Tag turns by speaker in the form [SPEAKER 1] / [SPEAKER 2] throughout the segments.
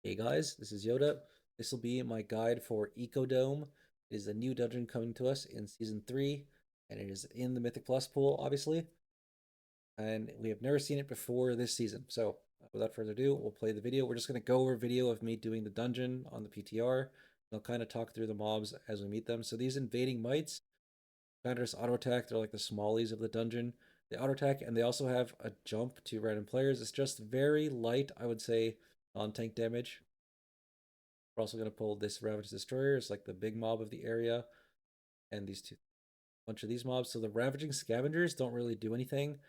[SPEAKER 1] Hey guys, this is Yoda. This will be my guide for Ecodome. It is a new dungeon coming to us in Season 3, and it is in the Mythic Plus pool, obviously. And we have never seen it before this season. So, without further ado, we'll play the video. We're just going to go over a video of me doing the dungeon on the PTR. I'll kind of talk through the mobs as we meet them. So, these invading mites kind of just auto attack. They're like the smallies of the dungeon. They auto attack, and they also have a jump to random players. It's just very light, I would say, non tank damage. We're also going to pull this Ravage Destroyer. It's like the big mob of the area. And these two, bunch of these mobs. So the Ravaging Scavengers don't really do anything.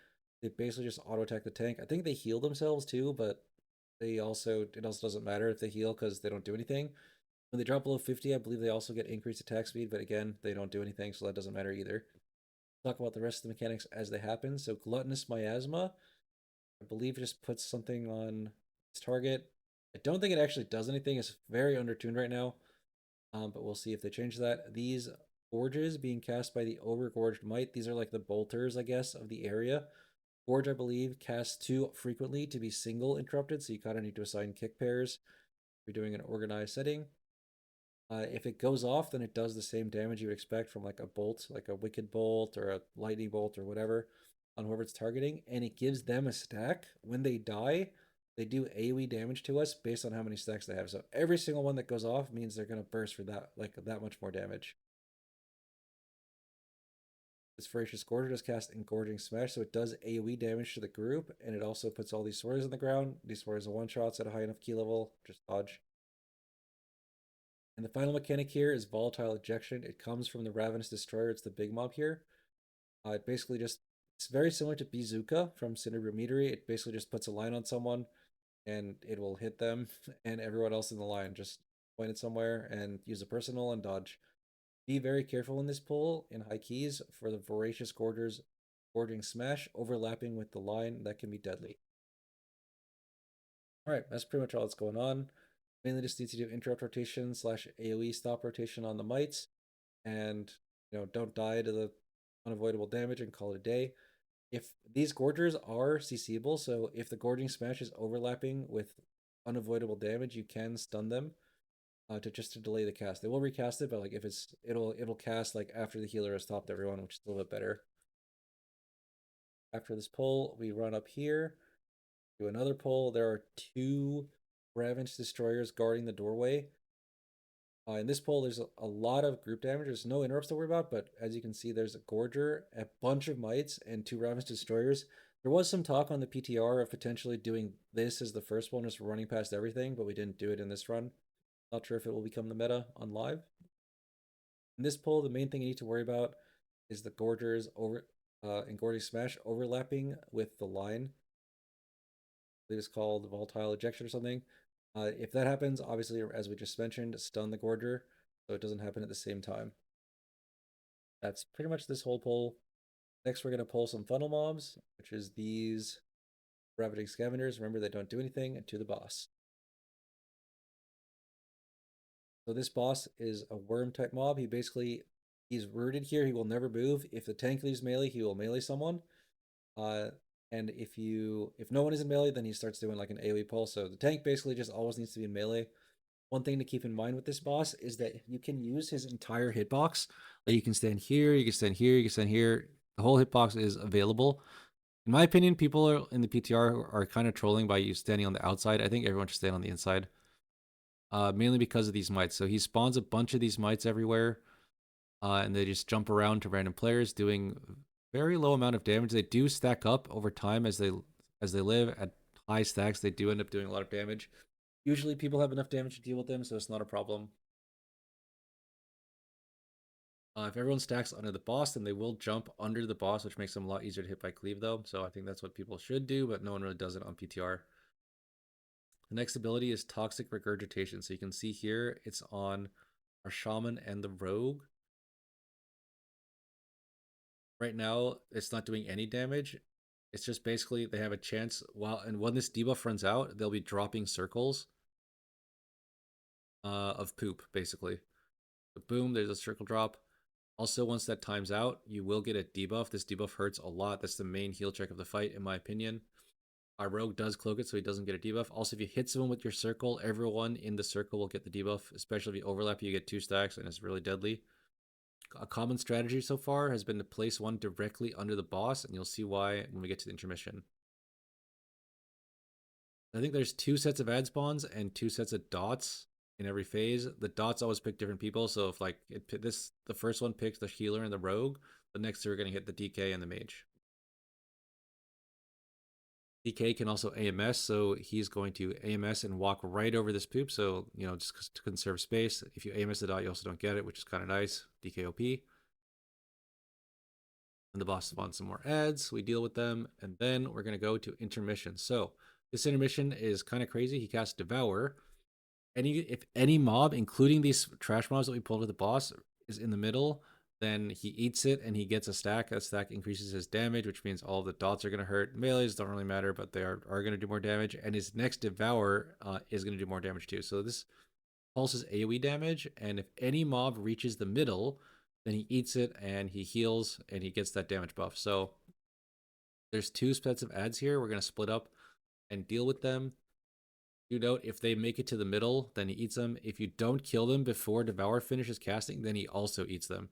[SPEAKER 1] They basically just auto attack the tank. I think they heal themselves too, but it also doesn't matter if they heal because they don't do anything. When they drop below 50, I believe they also get increased attack speed, but again, they don't do anything, so that doesn't matter either. Talk about the rest of the mechanics as they happen. So Gluttonous Miasma, I believe it just puts something on its target. I don't think it actually does anything. It's very undertuned right now. But we'll see if they change that. These gorges being cast by the overgorged mite, these are like the bolters, I guess, of the area. Gorge, I believe, casts too frequently to be single interrupted, so you kind of need to assign kick pairs if you're doing an organized setting. If it goes off, then it does the same damage you would expect from like a bolt, like a wicked bolt or a lightning bolt or whatever, on whoever it's targeting, and it gives them a stack. When they die, they do AoE damage to us based on how many stacks they have. So every single one that goes off means they're gonna burst for that much more damage. This Voracious Gorger does cast Engorging Smash, so it does AoE damage to the group, and it also puts all these swords on the ground. These swords are one shots at a high enough key level, just dodge. And the final mechanic here is Volatile Ejection. It comes from the Ravenous Destroyer. It's the big mob here. It basically just, it's very similar to Bazooka from Cinderbrew Meadery. It basically just puts a line on someone and it will hit them and everyone else in the line. Just point it somewhere and use a personal and dodge. Be very careful in this pull in high keys for the Voracious Gorger's Gorging Smash overlapping with the line. That can be deadly. All right, that's pretty much all that's going on. Mainly just needs to do interrupt rotation slash AoE stop rotation on the mites, and don't die to the unavoidable damage and call it a day. If these gorgers are CCable, so if the gorging smash is overlapping with unavoidable damage, you can stun them to delay the cast. They will recast it, but like if it'll cast like after the healer has stopped everyone, which is a little bit better. After this pull, we run up here, do another pull. There are two Ravage Destroyers guarding the doorway. In this pull, there's a lot of group damage. There's no interrupts to worry about, but as you can see, there's a Gorger, a bunch of Mites, and two Ravage Destroyers. There was some talk on the PTR of potentially doing this as the first one, just running past everything, but we didn't do it in this run. Not sure if it will become the meta on live. In this pull, the main thing you need to worry about is the Gorgers and Gordy Smash overlapping with the line. It is called Volatile Ejection or something. If that happens, obviously, as we just mentioned, stun the Gorger, so it doesn't happen at the same time. That's pretty much this whole pull. Next, we're going to pull some funnel mobs, which is these Ravaging Scavengers. Remember, they don't do anything, and to the boss. So this boss is a worm type mob. He's rooted here. He will never move. If the tank leaves melee, he will melee someone. Uh, and if no one is in melee, then he starts doing like an AoE pull. So the tank basically just always needs to be in melee. One thing to keep in mind with this boss is that you can use his entire hitbox. Like you can stand here, you can stand here, you can stand here. The whole hitbox is available. In my opinion, people in the PTR are kind of trolling by you standing on the outside. I think everyone should stand on the inside. Mainly because of these mites. So he spawns a bunch of these mites everywhere, and they just jump around to random players, doing very low amount of damage. They do stack up over time as they live at high stacks. They do end up doing a lot of damage. Usually, people have enough damage to deal with them, so it's not a problem. If everyone stacks under the boss, then they will jump under the boss, which makes them a lot easier to hit by cleave, though. So I think that's what people should do, but no one really does it on PTR. The next ability is Toxic Regurgitation. So you can see here, it's on our Shaman and the Rogue. Right now, it's not doing any damage. It's just basically they have a chance and when this debuff runs out, they'll be dropping circles of poop, basically. So boom, there's a circle drop. Also, once that times out, you will get a debuff. This debuff hurts a lot. That's the main heal check of the fight, in my opinion. Our rogue does cloak it, so he doesn't get a debuff. Also, if you hit someone with your circle, everyone in the circle will get the debuff. Especially if you overlap, you get 2 stacks, and it's really deadly. A common strategy so far has been to place one directly under the boss, and you'll see why when we get to the intermission. I think there's 2 sets of ad spawns and 2 sets of dots in every phase. The dots always pick different people, so if like the first one picks the healer and the rogue, the next 2 are going to hit the DK and the mage. DK can also AMS, so he's going to AMS and walk right over this poop. So, just to conserve space. If you AMS the dot, you also don't get it, which is kind of nice. DKOP. And the boss spawns some more ads. We deal with them, and then we're going to go to intermission. So this intermission is kind of crazy. He casts Devour. If any mob, including these trash mobs that we pulled with the boss, is in the middle, then he eats it and he gets a stack. That stack increases his damage, which means all of the dots are going to hurt. Melees don't really matter, but they are going to do more damage. And his next Devour is going to do more damage too. So this pulses AoE damage, and if any mob reaches the middle, then he eats it and he heals and he gets that damage buff. So there's 2 sets of ads here. We're going to split up and deal with them. Do note, if they make it to the middle, then he eats them. If you don't kill them before Devour finishes casting, then he also eats them.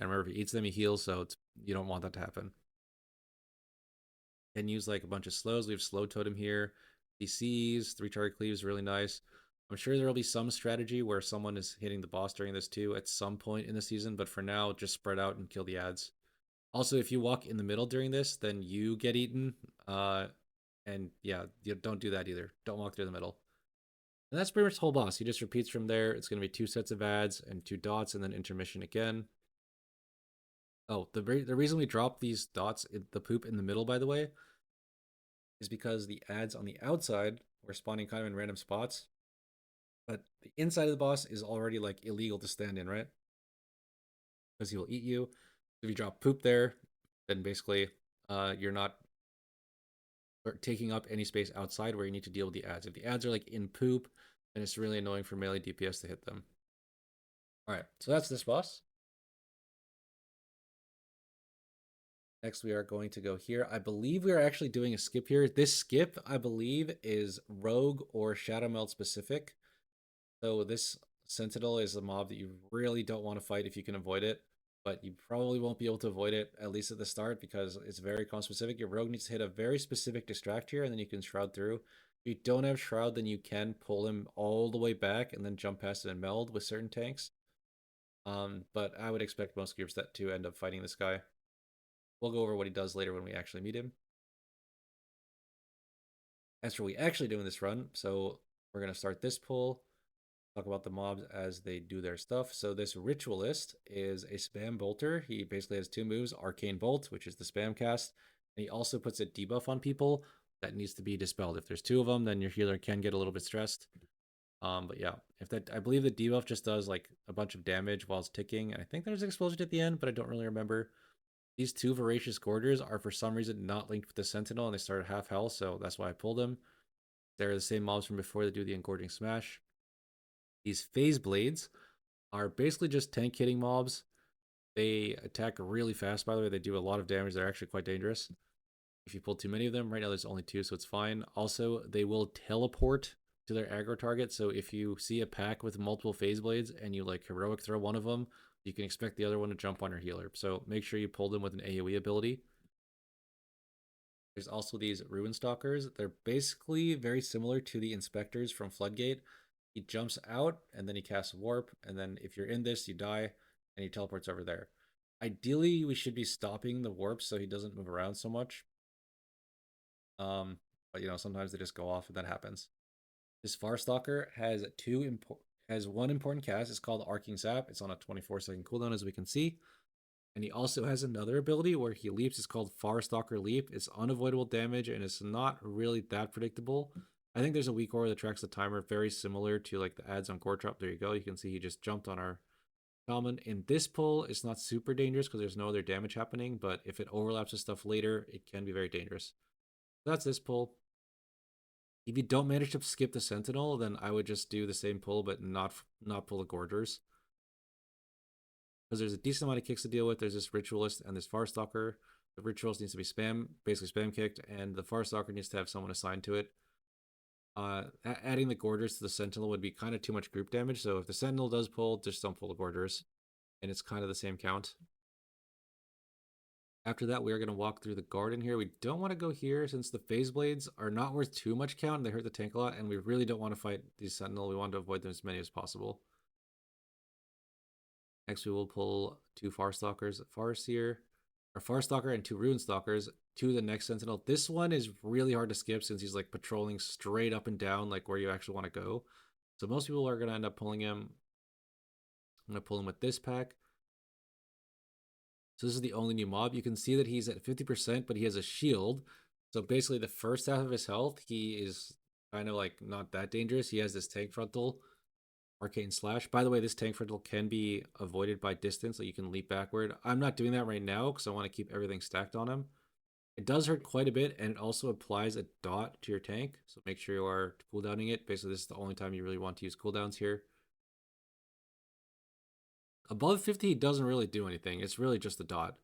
[SPEAKER 1] And remember, if he eats them, he heals, so you don't want that to happen. Can use like a bunch of slows. We have Slow Totem here. DCs, 3 target cleaves, really nice. I'm sure there will be some strategy where someone is hitting the boss during this too at some point in the season, but for now, just spread out and kill the ads. Also, if you walk in the middle during this, then you get eaten. And yeah, you don't do that either. Don't walk through the middle. And that's pretty much the whole boss. He just repeats from there. It's going to be 2 sets of ads and 2 dots, and then intermission again. Oh, the reason we drop these dots, the poop in the middle, by the way, is because the ads on the outside were spawning kind of in random spots. But the inside of the boss is already like illegal to stand in, right? Because he will eat you. If you drop poop there, then basically you're not taking up any space outside where you need to deal with the ads. If the ads are like in poop, then it's really annoying for melee DPS to hit them. All right, so that's this boss. Next, we are going to go here. I believe we are actually doing a skip here. This skip, I believe, is Rogue or Shadow Meld specific. So this Sentinel is a mob that you really don't want to fight if you can avoid it. But you probably won't be able to avoid it, at least at the start, because it's very comp specific. Your Rogue needs to hit a very specific distract here, and then you can Shroud through. If you don't have Shroud, then you can pull him all the way back and then jump past it and meld with certain tanks. But I would expect most groups to end up fighting this guy. We'll go over what he does later when we actually meet him. As for what we actually do in this run, so we're going to start this pull, talk about the mobs as they do their stuff. So this Ritualist is a spam bolter. He basically has 2 moves, Arcane Bolt, which is the spam cast, and he also puts a debuff on people that needs to be dispelled. If there's 2 of them, then your healer can get a little bit stressed. But yeah, I believe the debuff just does like a bunch of damage while it's ticking, and I think there's an explosion at the end, but I don't really remember. These 2 Voracious Gorgers are for some reason not linked with the Sentinel, and they start at half health, so that's why I pulled them. They're the same mobs from before that do the Engorging Smash. These Phase Blades are basically just tank hitting mobs. They attack really fast, by the way. They do a lot of damage. They're actually quite dangerous if you pull too many of them. Right now there's only 2, so it's fine. Also, they will teleport to their aggro target, so if you see a pack with multiple Phase Blades and you like heroic throw one of them, you can expect the other one to jump on your healer. So make sure you pull them with an AoE ability. There's also these Ruin Stalkers. They're basically very similar to the Inspectors from Floodgate. He jumps out, and then he casts Warp, and then if you're in this, you die, and he teleports over there. Ideally, we should be stopping the Warp so he doesn't move around so much. But sometimes they just go off, and that happens. This Farstalker has one important cast. It's called Arcing Zap. It's on a 24-second cooldown, as we can see. And he also has another ability where he leaps. It's called Farstalker Leap. It's unavoidable damage, and it's not really that predictable. I think there's a weak aura that tracks the timer, very similar to like the ads on Gore Drop. There you go. You can see he just jumped on our shaman. In this pull, it's not super dangerous because there's no other damage happening, but if it overlaps with stuff later, it can be very dangerous. So that's this pull. If you don't manage to skip the Sentinel, then I would just do the same pull, but not pull the Gorgers. Because there's a decent amount of kicks to deal with. There's this Ritualist and this Farstalker. The rituals needs to be spam, basically spam kicked, and the Far Stalker needs to have someone assigned to it. Adding the Gorders to the Sentinel would be kind of too much group damage, so if the Sentinel does pull, just don't pull the Gorders, and it's kind of the same count. After that, we are going to walk through the garden here. We don't want to go here since the Phase Blades are not worth too much count, and they hurt the tank a lot, and we really don't want to fight these Sentinel. We want to avoid them as many as possible. Next, we will pull 2 Farstalkers, Farseer, or Farstalker and 2 Runestalkers to the next Sentinel. This one is really hard to skip since he's like patrolling straight up and down, like where you actually want to go. So most people are going to end up pulling him. I'm going to pull him with this pack. So this is the only new mob. You can see that he's at 50%, but he has a shield. So basically the first half of his health, he is kind of like not that dangerous. He has this tank frontal, Arcane Slash. By the way, this tank frontal can be avoided by distance, so you can leap backward. I'm not doing that right now because I want to keep everything stacked on him. It does hurt quite a bit, and it also applies a dot to your tank, so make sure you are cooldowning it. Basically, this is the only time you really want to use cooldowns here. Above 50, he doesn't really do anything. It's really just the dot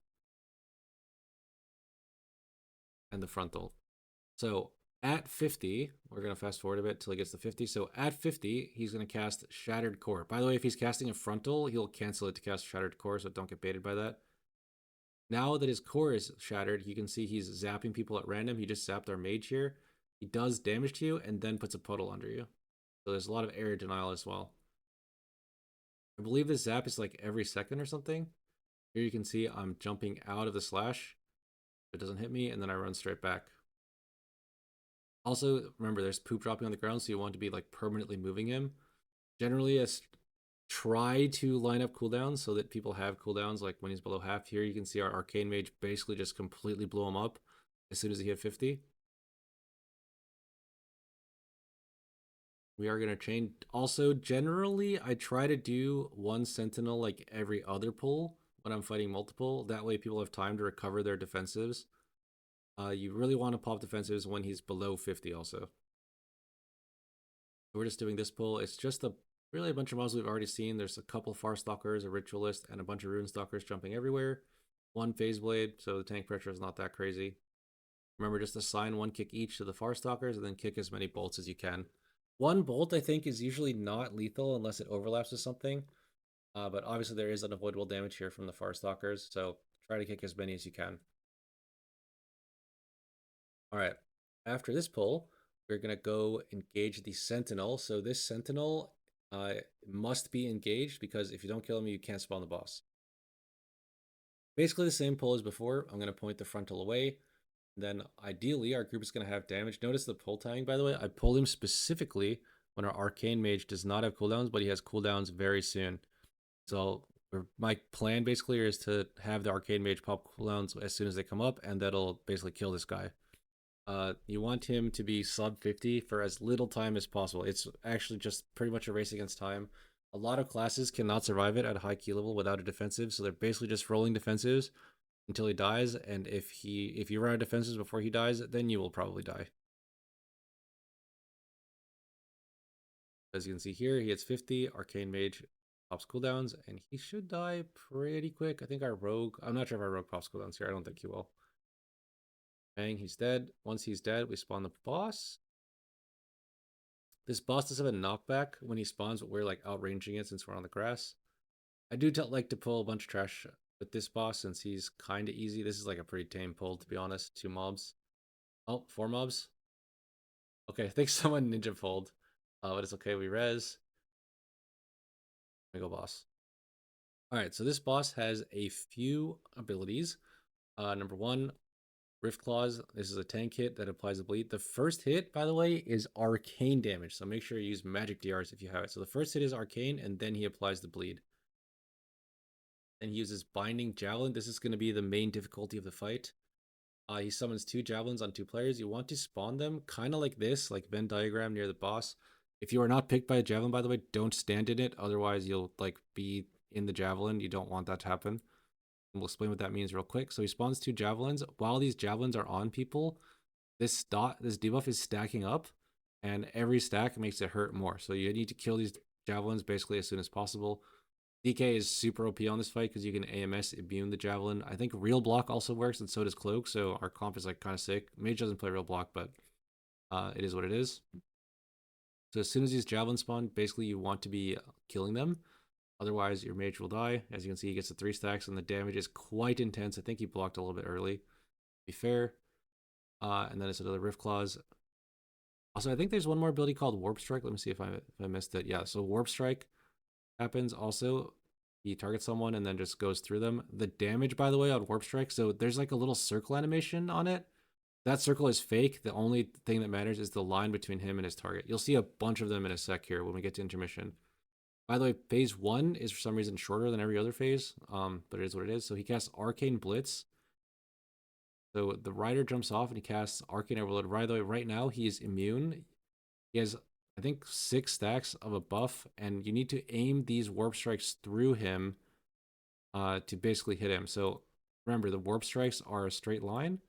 [SPEAKER 1] and the frontal. So at 50, we're going to fast forward a bit till he gets to 50. So at 50, he's going to cast Shattered Core. By the way, if he's casting a frontal, he'll cancel it to cast Shattered Core, so don't get baited by that. Now that his core is shattered, you can see he's zapping people at random. He just zapped our mage here. He does damage to you and then puts a puddle under you. So there's a lot of area denial as well. I believe this zap is like every second or something. Here you can see I'm jumping out of the slash. It doesn't hit me, and then I run straight back. Also, remember, there's poop dropping on the ground, so you want to be like permanently moving him. Generally, try to line up cooldowns so that people have cooldowns. Like when he's below half here, you can see our Arcane Mage basically just completely blew him up as soon as he hit 50. We are going to chain. Also, generally, I try to do one Sentinel like every other pull when I'm fighting multiple. That way people have time to recover their defensives. You really want to pop defensives when he's below 50 also. We're just doing this pull. It's just really a bunch of mobs we've already seen. There's a couple Farstalkers, a Ritualist, and a bunch of Runestalkers jumping everywhere. 1 Phase Blade, so the tank pressure is not that crazy. Remember, just assign 1 kick each to the Farstalkers, and then kick as many bolts as you can. 1 bolt, I think, is usually not lethal unless it overlaps with something. But obviously there is unavoidable damage here from the Farstalkers, so try to kick as many as you can. Alright, after this pull, we're going to go engage the Sentinel. So this Sentinel must be engaged because if you don't kill him, you can't spawn the boss. Basically the same pull as before. I'm going to point the frontal away. Then ideally our group is going to have damage. Notice the pull timing, by the way. I pulled him specifically when our Arcane Mage does not have cooldowns, but he has cooldowns very soon. So my plan basically is to have the Arcane Mage pop cooldowns as soon as they come up, and that'll basically kill this guy. You want him to be sub 50 for as little time as possible. It's actually just pretty much a race against time. A lot of classes cannot survive it at a high key level without a defensive, so they're basically just rolling defensives until he dies, and if you run out of defenses before he dies, then you will probably die. As you can see here, he hits 50, Arcane Mage pops cooldowns, and he should die pretty quick. I think our Rogue, I'm not sure if our Rogue pops cooldowns here, I don't think he will. Bang, he's dead. Once he's dead, we spawn the boss. This boss does have a knockback when he spawns, but we're like outranging it since we're on the grass. I do like to pull a bunch of trash with this boss since he's kind of easy. This is like a pretty tame pull, to be honest. 2 mobs. Oh, 4 mobs. Okay, I think someone ninja fold. But it's okay, we res. We go boss. Alright, so this boss has a few abilities. Number 1, Rift Claws. This is a tank hit that applies a bleed. The first hit, by the way, is arcane damage, so make sure you use magic DRs if you have it. So the first hit is arcane, and then he applies the bleed. Then he uses Binding Javelin. This is going to be the main difficulty of the fight. He summons 2 javelins on 2 players. You want to spawn them kind of like this, like Venn diagram near the boss. If you are not picked by a javelin, by the way, don't stand in it. Otherwise, you'll like be in the javelin. You don't want that to happen. And we'll explain what that means real quick. So he spawns 2 javelins. While these javelins are on people, this debuff is stacking up, and every stack makes it hurt more. So you need to kill these javelins basically as soon as possible.
[SPEAKER 2] DK is super OP on this fight because you can AMS immune the javelin. I think real block also works, and so does cloak. So our comp is like kind of sick. Mage doesn't play real block, but it is what it is. So as soon as these javelins spawn, basically you want to be killing them. Otherwise, your mage will die. As you can see, he gets the 3 stacks, and the damage is quite intense. I think he blocked a little bit early, to be fair. And then it's another Rift Claws. Also, I think there's one more ability called Warp Strike. Let me see if I missed it. Yeah, so Warp Strike happens also. He targets someone and then just goes through them. The damage, by the way, on Warp Strike, so there's like a little circle animation on it. That circle is fake. The only thing that matters is the line between him and his target. You'll see a bunch of them in a sec here when we get to intermission. By the way, phase 1 is for some reason shorter than every other phase, but it is what it is. So he casts Arcane Blitz. So the rider jumps off and he casts Arcane Overload. By the way, right now he is immune. He has, I think, 6 stacks of a buff, and you need to aim these warp strikes through him to basically hit him. So remember, the warp strikes are a straight line.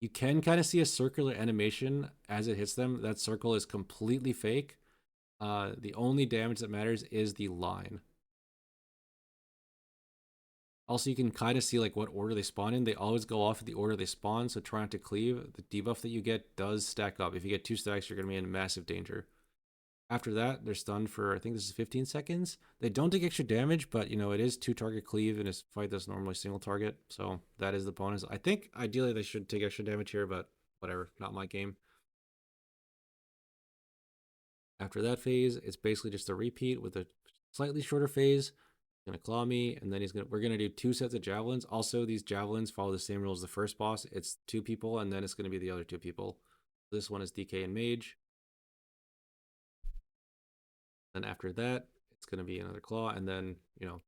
[SPEAKER 2] You can kind of see a circular animation as it hits them. That circle is completely fake. The only damage that matters is the line. Also, you can kind of see like what order they spawn in. They always go off of the order they spawn, so try not to cleave. The debuff that you get does stack up. If you get 2 stacks, you're going to be in massive danger. After that, they're stunned for, I think this is 15 seconds. They don't take extra damage, but, you know, it is 2-target cleave in a fight that's normally single target. So that is the bonus. I think ideally they should take extra damage here, but whatever, not my game. After that phase, it's basically just a repeat with a slightly shorter phase. Gonna claw me, and then we're gonna do 2 sets of javelins. Also, these javelins follow the same rules as the first boss. It's 2 people, and then it's gonna be the other 2 people. This one is DK and Mage. Then after that, it's gonna be another claw, and then, you know,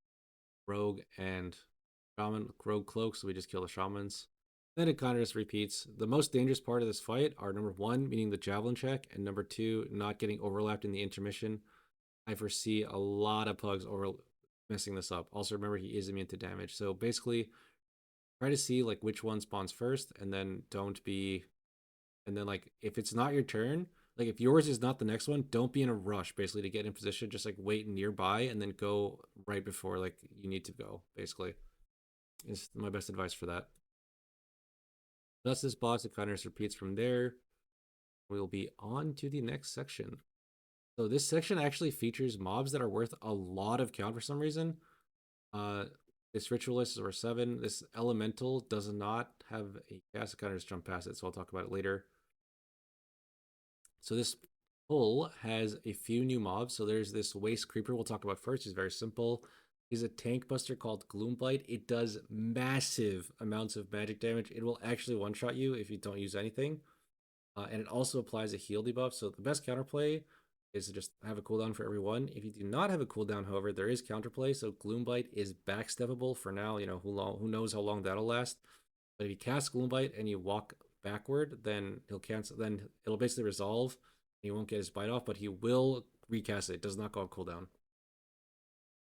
[SPEAKER 2] Rogue and Shaman, Rogue Cloak, so we just kill the Shamans. Then it kind of just repeats. The most dangerous part of this fight are number 1, meaning the javelin check, and number 2, not getting overlapped in the intermission. I foresee a lot of pugs over messing this up. Also, remember he is immune to damage. So basically, try to see like which one spawns first, and then don't be. And then like if it's not your turn, like if yours is not the next one, don't be in a rush. Basically, to get in position, just like wait nearby and then go right before like you need to go. Basically, is my best advice for that. That's this boss. It kind of just repeats from there. We'll be on to the next section. So this section actually features mobs that are worth a lot of count for some reason. Uh, this ritualist is over 7. This elemental does not have a cast. I kind of just jump past it, so I'll talk about it later. So this pull has a few new mobs. So there's this waste creeper we'll talk about first. He's very simple. He's a tank buster called Gloomblight. It does massive amounts of magic damage. It will actually one-shot you if you don't use anything. And it also applies a heal debuff. So the best counterplay is to just have a cooldown for everyone. If you do not have a cooldown, however, there is counterplay. So Gloomblight is backsteppable for now. You know, who knows how long that'll last. But if you cast Gloomblight and you walk backward, then he'll cancel. Then it'll basically resolve. He won't get his bite off, but he will recast it. It does not go on cooldown.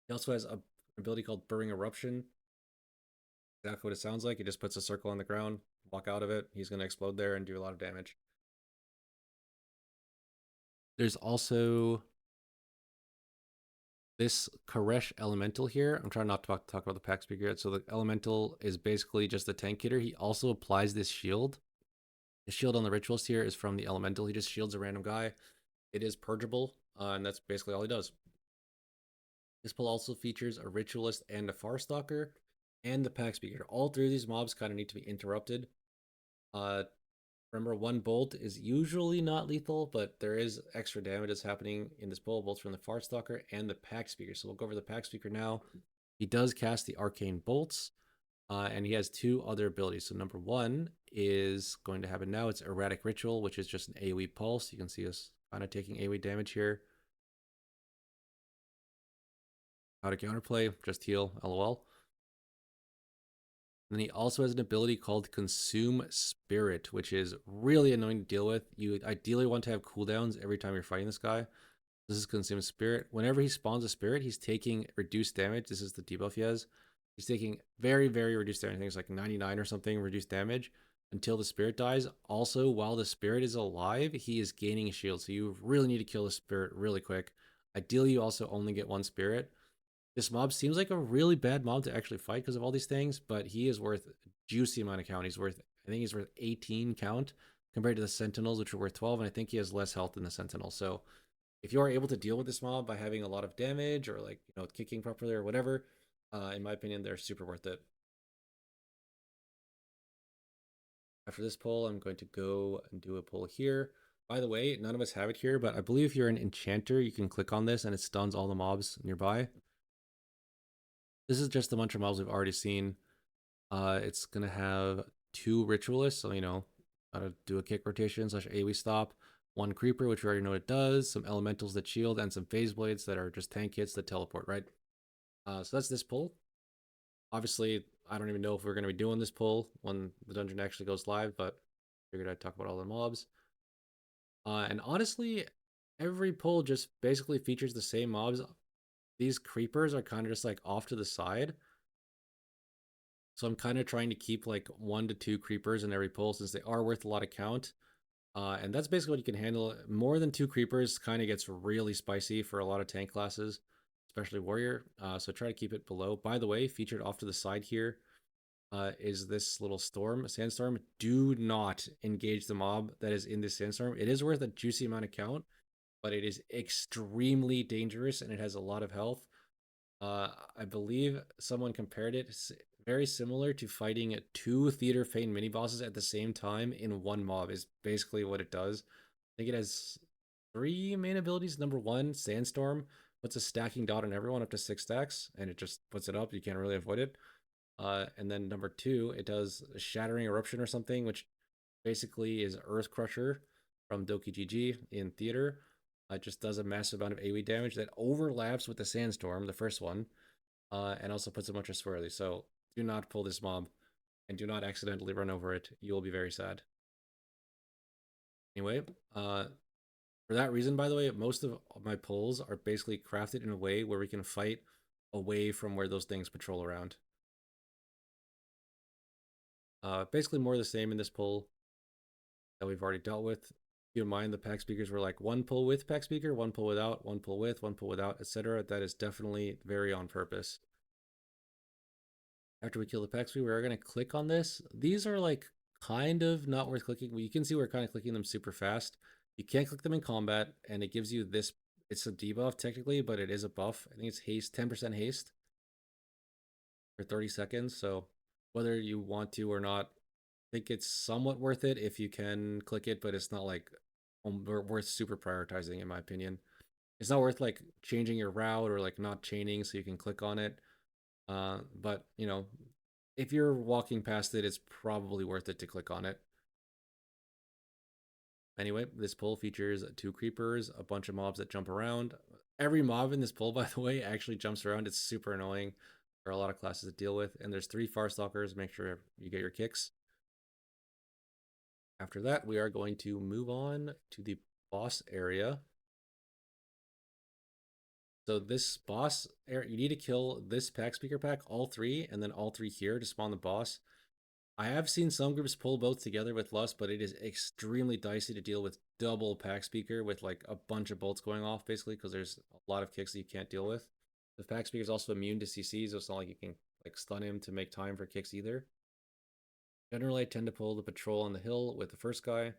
[SPEAKER 2] He also has an ability called Burning Eruption. Exactly what it sounds like. He just puts a circle on the ground, walk out of it. He's going to explode there and do a lot of damage. There's also this Koresh Elemental here. I'm trying not to talk about the pack speaker yet. So the Elemental is basically just a tank hitter. He also applies this shield. The shield on the Ritualist here is from the Elemental. He just shields a random guy. It is purgeable, and that's basically all he does. This pull also features a Ritualist and a Farstalker, and the pack speaker. All 3 of these mobs kind of need to be interrupted. Remember, 1 bolt is usually not lethal, but there is extra damage that's happening in this pull, both from the Farstalker and the pack speaker. So we'll go over the pack speaker now. He does cast the Arcane Bolts, and he has 2 other abilities. So number 1 is going to happen now. It's Erratic Ritual, which is just an AoE pulse. You can see us kind of taking AoE damage here. How to counterplay, just heal, lol. And then he also has an ability called Consume Spirit, which is really annoying to deal with. You ideally want to have cooldowns every time you're fighting this guy. This is Consume Spirit. Whenever he spawns a spirit, he's taking reduced damage. This is the debuff he has. He's taking very, very reduced damage. I think it's like 99 or something reduced damage until the spirit dies. Also, while the spirit is alive, he is gaining a shield. So you really need to kill the spirit really quick. Ideally, you also only get one spirit. This mob seems like a really bad mob to actually fight because of all these things, but he is worth a juicy amount of count. I think he's worth 18 count compared to the Sentinels, which are worth 12, and I think he has less health than the Sentinels. So if you are able to deal with this mob by having a lot of damage or like kicking properly or whatever, in my opinion, they're super worth it. After this poll, I'm going to go and do a poll here. By the way, none of us have it here, but I believe if you're an enchanter, you can click on this and it stuns all the mobs nearby. This is just a bunch of mobs we've already seen. It's gonna have 2 ritualists, so do a kick rotation / AoE stop, 1 creeper, which we already know it does, some elementals that shield, and some phase blades that are just tank hits that teleport, right? So that's this pull. Obviously, I don't even know if we're gonna be doing this pull when the dungeon actually goes live, but figured I'd talk about all the mobs. And honestly, every pull just basically features the same mobs. These creepers are kind of just like off to the side. So I'm kind of trying to keep like 1 to 2 creepers in every pull since they are worth a lot of count. And that's basically what you can handle. More than 2 creepers kind of gets really spicy for a lot of tank classes, especially warrior. So try to keep it below. By the way, featured off to the side here is this little sandstorm. Do not engage the mob that is in this sandstorm. It is worth a juicy amount of count, but it is extremely dangerous and it has a lot of health. I believe someone compared it very similar to fighting 2 Theater Fane mini bosses at the same time in one mob is basically what it does. I think it has 3 main abilities. Number 1, Sandstorm, puts a stacking dot on everyone up to 6 stacks, and it just puts it up. You can't really avoid it. And then number 2, it does a Shattering Eruption or something, which basically is Earth Crusher from Doki GG in Theater. It just does a massive amount of AoE damage that overlaps with the Sandstorm, the first one, and also puts a bunch of swirly. So do not pull this mob and do not accidentally run over it. You will be very sad. Anyway, for that reason, by the way, most of my pulls are basically crafted in a way where we can fight away from where those things patrol around. Basically more the same in this pull that we've already dealt with. Keep in mind the pack speakers were like 1 pull with pack speaker, 1 pull without, 1 pull with, 1 pull without, etc. That is definitely very on purpose. After we kill the pack speaker, we're going to click on this. These are like kind of not worth clicking. You can see we're kind of clicking them super fast. You can't click them in combat, and it gives you this. It's a debuff technically, but it is a buff. I think it's haste, 10% haste for 30 seconds. So whether you want to or not, I think it's somewhat worth it if you can click it, but it's not like worth super prioritizing in my opinion. It's not worth like changing your route or like not chaining so you can click on it. But if you're walking past it, it's probably worth it to click on it. Anyway, this pull features 2 creepers, a bunch of mobs that jump around. Every mob in this pull, by the way, actually jumps around. It's super annoying for a lot of classes to deal with. And there's 3 Farstalkers. Make sure you get your kicks. After that, we are going to move on to the boss area. So this boss area, you need to kill this pack speaker pack, all 3, and then all 3 here to spawn the boss. I have seen some groups pull both together with Lust, but it is extremely dicey to deal with double pack speaker with like a bunch of bolts going off basically because there's a lot of kicks that you can't deal with. The pack speaker is also immune to CCs, so it's not like you can like stun him to make time for kicks either. Generally, I tend to pull the patrol on the hill with the first guy,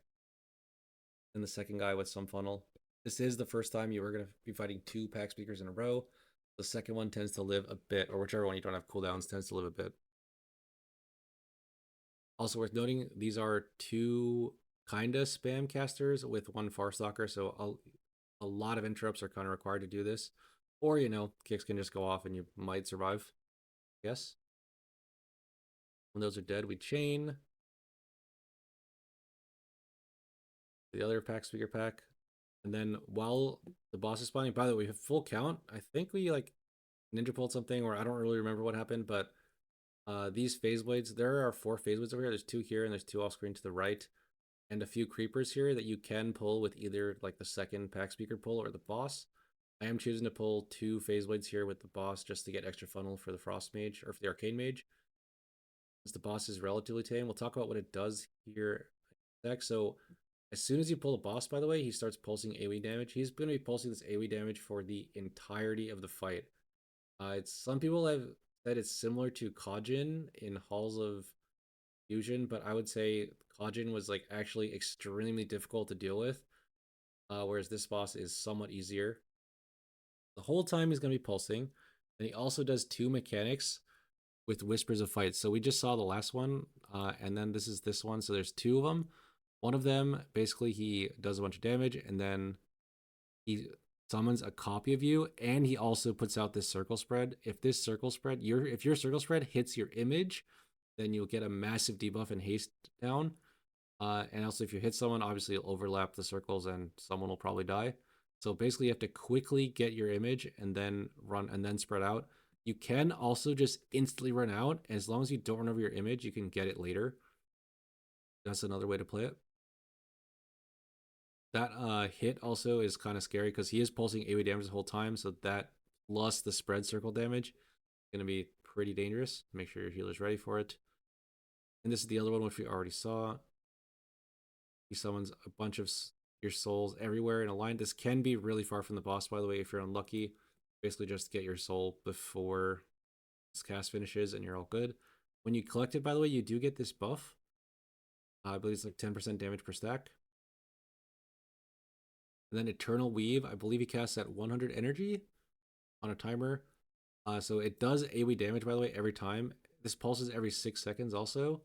[SPEAKER 2] and the second guy with some funnel. This is the first time you are going to be fighting 2 pack speakers in a row. The second one tends to live a bit, or whichever one you don't have cooldowns tends to live a bit. Also worth noting, these are 2 kinda spam casters with 1 Farstalker, so a lot of interrupts are kind of required to do this. Or, kicks can just go off and you might survive. Yes. When those are dead, we chain. The other pack speaker pack. And then while the boss is spawning, by the way, we have full count. I think we like ninja pulled something, or I don't really remember what happened, but these phase blades, there are 4 phase blades over here. There's 2 here and there's 2 off screen to the right. And a few creepers here that you can pull with either like the second pack speaker pull or the boss. I am choosing to pull 2 phase blades here with the boss just to get extra funnel for the frost mage or for the arcane mage. Since the boss is relatively tame, we'll talk about what it does here next. So As soon as you pull a boss, by the way, he starts pulsing AoE damage. He's going to be pulsing this AoE damage for the entirety of the fight. It's some people have said it's similar to Kajin in Halls of Fusion, but I would say Kajin was like actually extremely difficult to deal with, whereas this boss is somewhat easier. The whole time he's going to be pulsing, and he also does two mechanics with Whispers of Fight. So we just saw the last one, and then this is this one. So there's two of them. One of them, basically, he does a bunch of damage, and then he summons a copy of you, and he also puts out this circle spread. If this circle spread, if your circle spread hits your image, then you'll get a massive debuff and haste down. And also, if you hit someone, obviously you'll overlap the circles, and someone will probably die. So basically, you have to quickly get your image and then run and then spread out. You can also just instantly run out. As long as you don't run over your image, you can get it later. That's another way to play it. That hit also is kind of scary because he is pulsing AoE damage the whole time, so that plus the spread circle damage is going to be pretty dangerous. Make sure your healer's ready for it. And this is the other one which we already saw. He summons a bunch of your souls everywhere in a line. This can be really far from the boss, by the way, if you're unlucky. Basically just get your soul before this cast finishes and you're all good. When you collect it, by the way, you do get this buff. I believe it's like 10% damage per stack. And then Eternal Weave, I believe he casts at 100 energy on a timer. So it does AoE damage, by the way, every time. This pulses every 6 seconds also.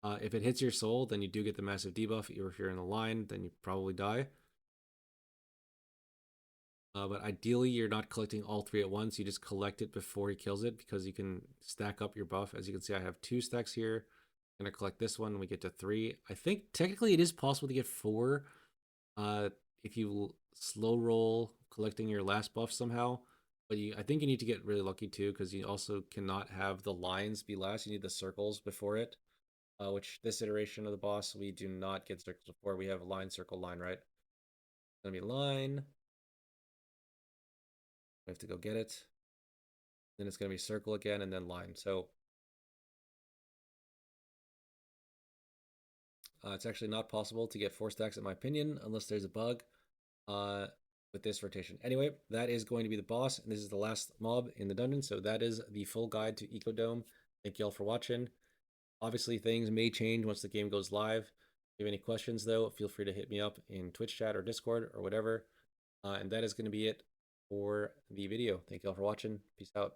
[SPEAKER 2] If it hits your soul, then you do get the massive debuff. If you're in the line, then you probably die. But ideally, you're not collecting all three at once. You just collect it before he kills it because you can stack up your buff. As you can see, I have 2 stacks here. I'm going to collect this one. We get to 3. I think technically it is possible to get 4 if you slow roll collecting your last buff somehow. But I think you need to get really lucky too because you also cannot have the lines be last. You need the circles before it. Which this iteration of the boss, we do not get circles before. We have line, circle, line, right? It's going to be line. We have to go get it. Then it's going to be circle again and then line. So it's actually not possible to get 4 stacks in my opinion, unless there's a bug with this rotation. Anyway, that is going to be the boss, and this is the last mob in the dungeon. So that is the full guide to Ecodome. Thank you all for watching. Obviously, things may change once the game goes live. If you have any questions, though, feel free to hit me up in Twitch chat or Discord or whatever. And that is going to be it for the video. Thank you all for watching. Peace out.